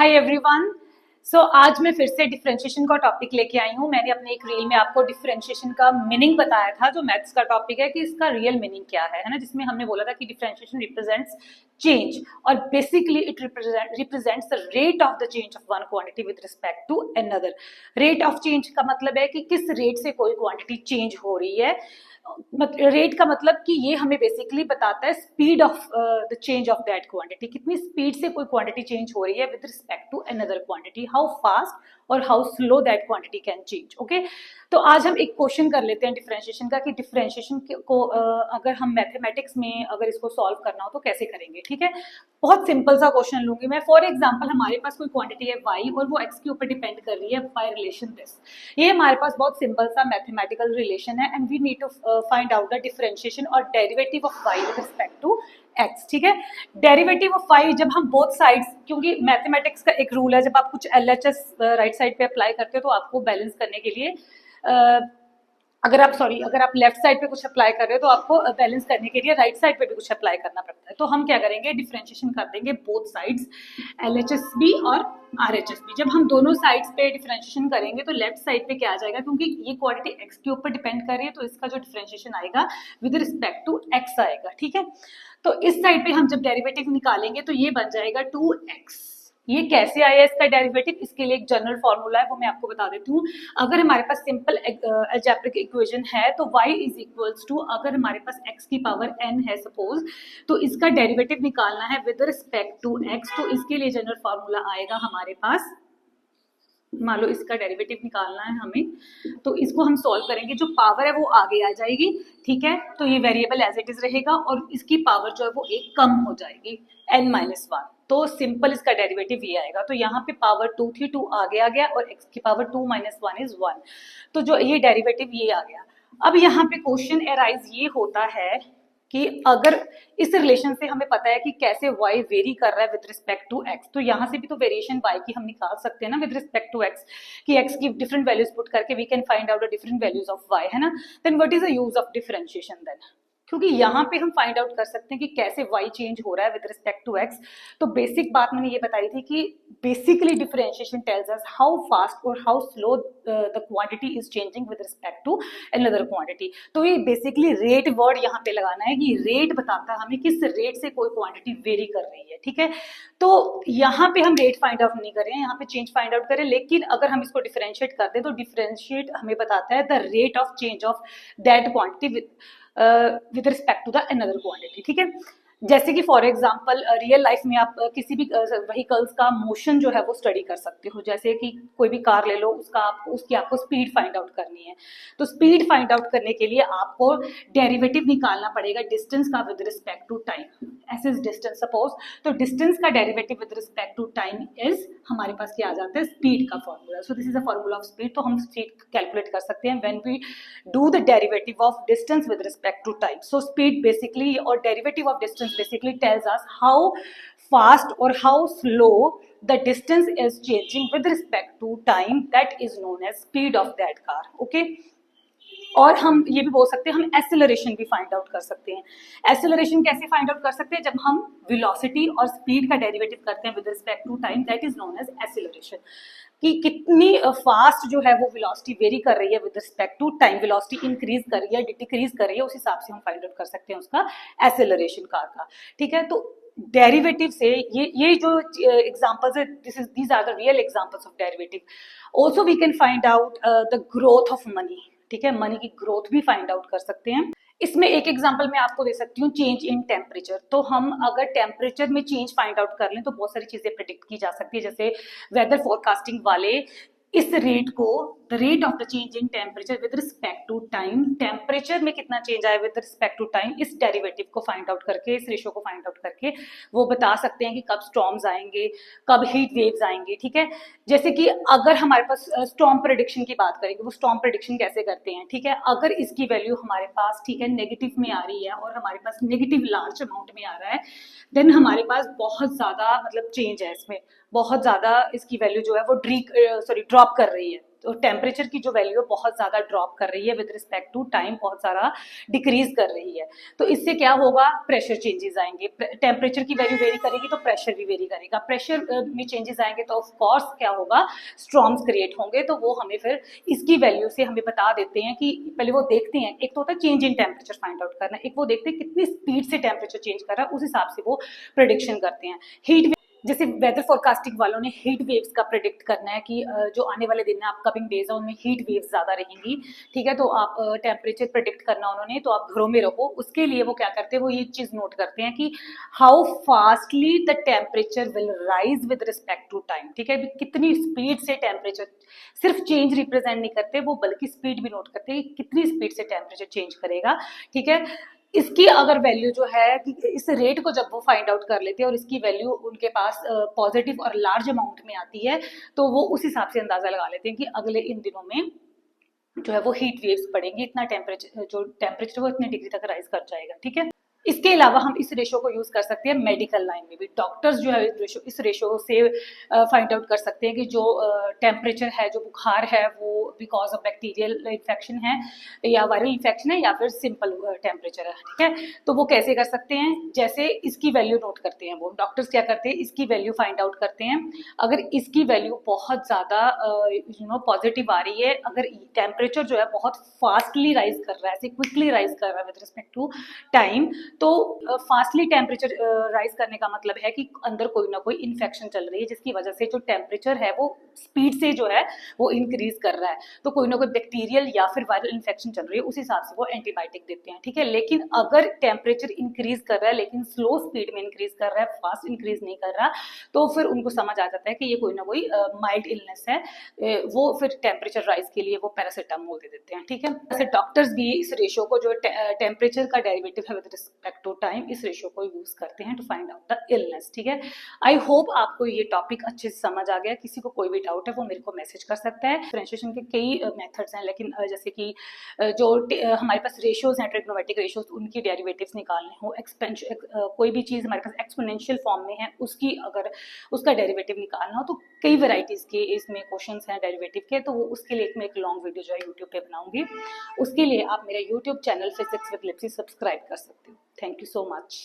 Hi everyone. सो आज मैं फिर से डिफरेंशिएशन का टॉपिक लेके आई हूँ। मैंने अपने एक रील में आपको डिफरेंशिएशन का मीनिंग बताया था, जो मैथ्स का टॉपिक है कि इसका रियल मीनिंग क्या है ना, जिसमें हमने बोला था कि डिफरेंशिएशन रिप्रेजेंट्स चेंज और basically it represents the rate of the change of one quantity with respect to another. Rate of change का मतलब है कि किस रेट से कोई क्वांटिटी चेंज हो रही है। रेट का मतलब कि ये हमें बेसिकली बताता है speed of the change of that quantity, कितनी स्पीड से कोई क्वांटिटी चेंज हो रही है with respect to another quantity, how fast और how slow that quantity can change. Okay, तो आज हम एक क्वेश्चन कर लेते हैं डिफरेंशिएशन का कि डिफरेंशिएशन को अगर हम मैथमेटिक्स में अगर इसको सॉल्व करना हो तो कैसे करेंगे। ठीक है, बहुत सिंपल सा क्वेश्चन लूंगी मैं। फॉर एग्जांपल हमारे पास कोई क्वांटिटी है y और वो x के ऊपर डिपेंड कर रही है बाय रिलेशन दिस। ये हमारे पास बहुत सिंपल सा मैथमेटिकल रिलेशन है and we need to find out the differentiation और derivative of y with respect to x। ठीक है, डेरिवेटिव ऑफ y जब हम बोथ साइड्स, क्योंकि मैथमेटिक्स का एक रूल है, जब आप कुछ LHS राइट साइड पे अप्लाई करते हो तो आपको बैलेंस करने के लिए अगर आप लेफ्ट साइड पे कुछ अप्लाई कर रहे हो तो आपको बैलेंस करने के लिए राइट साइड पे भी कुछ अप्लाई करना पड़ता है। तो हम क्या करेंगे, डिफरेंशिएशन कर देंगे बोथ साइड्स LHS भी और RHS भी। जब हम दोनों साइड्स पे डिफरेंशिएशन करेंगे तो लेफ्ट साइड पे क्या आ जाएगा, क्योंकि ये क्वांटिटी x के ऊपर डिपेंड कर रही है तो इसका जो डिफरेंशिएशन आएगा विद रिस्पेक्ट टू x आएगा। ठीक है, तो इस साइड पे हम जब डेरिवेटिव निकालेंगे तो ये बन जाएगा 2x। ये कैसे आया इसका डेरिवेटिव, इसके लिए एक जनरल फॉर्मूला है, वो मैं आपको बता देती हूँ। अगर हमारे पास सिंपल अलजेब्रिक इक्वेशन है तो y इज इक्वल्स टू, अगर हमारे पास x की पावर n है सपोज, तो इसका डेरिवेटिव निकालना है विद रिस्पेक्ट टू x। तो इसके लिए जनरल फॉर्मूला आएगा हमारे पास, मान लो इसका डेरिवेटिव निकालना है हमें, तो इसको हम सॉल्व करेंगे, जो पावर है वो आगे आ जाएगी। ठीक है, तो ये वेरिएबल एज इट इज रहेगा और इसकी पावर जो है वो एक कम हो जाएगी n-1। तो सिंपल इसका डेरिवेटिव ये आएगा। तो यहाँ पे पावर 2 थी, 2 आगे आ गया और x की पावर 2 - 1 इज 1। तो जो ये डेरिवेटिव ये आ गया। अब यहाँ पे क्वेश्चन एराइज ये होता है कि अगर इस रिलेशन से हमें पता है कि कैसे y वेरी कर रहा है विद रिस्पेक्ट टू x, तो यहाँ से भी तो वेरिएशन y की हम निकाल सकते हैं ना विद रिस्पेक्ट टू x, कि x की डिफरेंट वैल्यूज पुट करके we can find out the different values of y, है ना। Then what is the use of differentiation then, क्योंकि यहाँ पे हम फाइंड आउट कर सकते हैं कि कैसे y चेंज हो रहा है विद रिस्पेक्ट टू x। तो बेसिक बात मैंने ये बताई थी कि basically differentiation tells us how fast और how slow the quantity is changing with respect to another quantity. तो ये बेसिकली रेट वर्ड यहाँ पे लगाना है कि रेट बताता है हमें किस रेट से कोई क्वांटिटी वेरी कर रही है। ठीक है, तो यहाँ पे हम रेट फाइंड आउट नहीं करें, यहाँ पे चेंज फाइंड आउट करें, लेकिन अगर हम इसको डिफरेंशिएट कर दें तो डिफरेंशिएट हमें बताता है the rate of change of that quantity with respect to the another quantity. ठीक है, जैसे कि फॉर एग्जांपल रियल लाइफ में आप किसी भी व्हीकल्स का मोशन जो है वो स्टडी कर सकते हो। जैसे कि कोई भी कार ले लो, उसकी आपको स्पीड फाइंड आउट करनी है, तो स्पीड फाइंड आउट करने के लिए आपको डेरिवेटिव निकालना पड़ेगा डिस्टेंस का with respect to time. S is distance suppose, तो डिस्टेंस का derivative with respect to time is, हमारे पास क्या आ जाता है, स्पीड का formula. So this is a formula of speed. तो हम स्पीड कैलकुलेट कर सकते हैं when we do the derivative of distance with respect to time. So speed basically और derivative of distance basically tells us how fast or how slow the distance is changing with respect to time, that is known as speed of that car. Okay, और हम ये भी बोल सकते हैं, हम acceleration भी फाइंड आउट कर सकते हैं। एक्सेलरेशन कैसे फाइंड आउट कर सकते हैं, जब हम वेलोसिटी और स्पीड का डेरिवेटिव करते हैं with respect to time, that is known as acceleration, कि कितनी फास्ट जो है वो वेलोसिटी वेरी कर रही है with respect to time, velocity increase कर रही है डिक्रीज कर रही है, उस हिसाब से हम फाइंड आउट कर सकते हैं उसका एक्सेलरेशन कार का। ठीक है, तो डेरिवेटिव से ये जो एग्जांपल्स है, these are the real examples of derivative. Also we can find out the growth of money. ठीक है, मनी की ग्रोथ भी फाइंड आउट कर सकते हैं। इसमें एक एग्जांपल मैं आपको दे सकती हूँ, चेंज इन टेम्परेचर। तो हम अगर टेम्परेचर में चेंज फाइंड आउट कर लें तो बहुत सारी चीजें प्रिडिक्ट की जा सकती है। जैसे वेदर फोरकास्टिंग वाले इस रेट को, the rate of the change in temperature with respect to time, temperature में कितना चेंज आया विद रिस्पेक्ट टू टाइम, इस डेरिवेटिव को फाइंड आउट करके, इस रेशो को फाइंड आउट करके वो बता सकते हैं कि कब स्टॉर्म्स आएंगे, कब हीट वेव्स आएंगे। ठीक है, जैसे कि अगर हमारे पास स्टॉर्म प्रेडिक्शन की बात करेंगे, वो स्टॉर्म प्रेडिक्शन कैसे करते हैं। ठीक है, अगर इसकी वैल्यू हमारे पास, ठीक है, नेगेटिव में आ रही है और हमारे पास नेगेटिव लार्ज अमाउंट में आ रहा है, देन हमारे पास बहुत ज्यादा मतलब चेंज है इसमें, बहुत ज्यादा इसकी वैल्यू जो है वो ड्रॉप कर रही है। तो टेम्परेचर की जो वैल्यू है बहुत ज़्यादा ड्रॉप कर रही है विद रिस्पेक्ट टू टाइम, बहुत सारा डिक्रीज कर रही है। तो इससे क्या होगा, प्रेशर चेंजेस आएंगे। टेम्परेचर की वैल्यू वेरी करेगी तो प्रेशर भी वेरी करेगा, प्रेशर में चेंजेस आएंगे तो ऑफ कोर्स क्या होगा, स्ट्रॉम्स क्रिएट होंगे। तो वो हमें फिर इसकी वैल्यू से हमें बता देते हैं कि पहले वो देखते हैं, एक तो होता है change in temperature find out करना, एक वो देखते हैं कितनी स्पीड से टेम्परेचर चेंज कर रहा है, उस हिसाब से वो प्रिडिक्शन करते हैं। हीट, जैसे वेदर फोरकास्टिंग वालों ने हीट वेव्स का प्रिडिक्ट करना है कि जो आने वाले दिन है, अपकमिंग डेज है, उनमें हीट वेव्स ज़्यादा रहेंगी, ठीक है। तो आप टेम्परेचर प्रिडिक्ट करना उन्होंने, तो आप घरों में रहो। उसके लिए वो क्या करते हैं, वो ये चीज़ नोट करते हैं कि how fastly the temperature will rise with respect to time, ठीक है। कितनी स्पीड से टेम्परेचर, सिर्फ चेंज रिप्रेजेंट नहीं करते वो, बल्कि स्पीड भी नोट करते हैं, कितनी स्पीड से टेम्परेचर चेंज करेगा, ठीक है। इसकी अगर वैल्यू जो है कि इस रेट को जब वो फाइंड आउट कर लेते हैं और इसकी वैल्यू उनके पास पॉजिटिव और लार्ज अमाउंट में आती है, तो वो उस हिसाब से अंदाजा लगा लेते हैं कि अगले इन दिनों में जो है वो हीट वेव्स पड़ेंगी, इतना टेम्परेचर, जो टेम्परेचर वो इतने डिग्री तक राइज कर जाएगा, ठीक है। इसके अलावा हम इस रेशो को यूज कर सकते हैं मेडिकल लाइन में भी। डॉक्टर्स जो है इस रेशो से फाइंड आउट कर सकते हैं कि जो टेम्परेचर है, जो बुखार है, वो बिकॉज ऑफ बैक्टीरियल इन्फेक्शन है या वायरल इन्फेक्शन है या फिर सिंपल टेम्परेचर है, ठीक है। तो वो कैसे कर सकते हैं, जैसे इसकी वैल्यू नोट करते हैं वो डॉक्टर्स, क्या करते हैं, इसकी वैल्यू फाइंड आउट करते हैं। अगर इसकी वैल्यू बहुत ज़्यादा पॉजिटिव आ रही है, अगर टेम्परेचर जो है बहुत फास्टली राइज कर रहा है, ऐसे क्विकली राइज कर रहा है विद रिस्पेक्ट टू टाइम, तो फास्टली टेम्परेचर राइज करने का मतलब है कि अंदर कोई ना कोई इन्फेक्शन चल रही है, जिसकी वजह से जो टेम्परेचर है वो स्पीड से जो है वो इंक्रीज कर रहा है। तो कोई ना कोई बैक्टीरियल या फिर वायरल इन्फेक्शन चल रही है, उस हिसाब से वो एंटीबायोटिक देते हैं, ठीक है। लेकिन अगर टेम्परेचर इंक्रीज कर रहा है लेकिन स्लो स्पीड में इंक्रीज कर रहा है, फास्ट इंक्रीज नहीं कर रहा, तो फिर उनको समझ आ जाता है कि ये कोई ना कोई माइल्ड इलनेस है। वो फिर टेम्परेचर राइज के लिए वो पैरासिटामोल दे देते हैं, ठीक है। ऐसे डॉक्टर्स भी इस रेशो को, जो टेम्परेचर का डेरिवेटिव है विद रिस्पेक्ट टू टाइम, इस रेशो को यूज करते हैं to find out the illness, ठीक है। आई होप आपको ये टॉपिक अच्छे से समझ आ गया। किसी को कोई भी डाउट है वो मेरे को मैसेज कर सकता है। डिफरेंशिएशन के कई मेथड्स हैं, लेकिन जैसे कि जो हमारे पास रेशियोज हैं, ट्रिग्नोमेट्रिक रेशियोज, उनकी डेरिवेटिव्स निकालने हो, कोई भी चीज़ हमारे पास एक्सपोनेंशियल फॉर्म में है, उसकी अगर उसका डेरिवेटिव निकालना हो, तो कई वेराइटीज़ के इसमें क्वेश्चंस हैं डेरिवेटिव के। तो वो उसके लिए मैं एक लॉन्ग वीडियो जो है यूट्यूब पे बनाऊंगी। उसके लिए आप मेरा YouTube channel physics with Lipsy subscribe कर सकते हो। Thank you so much.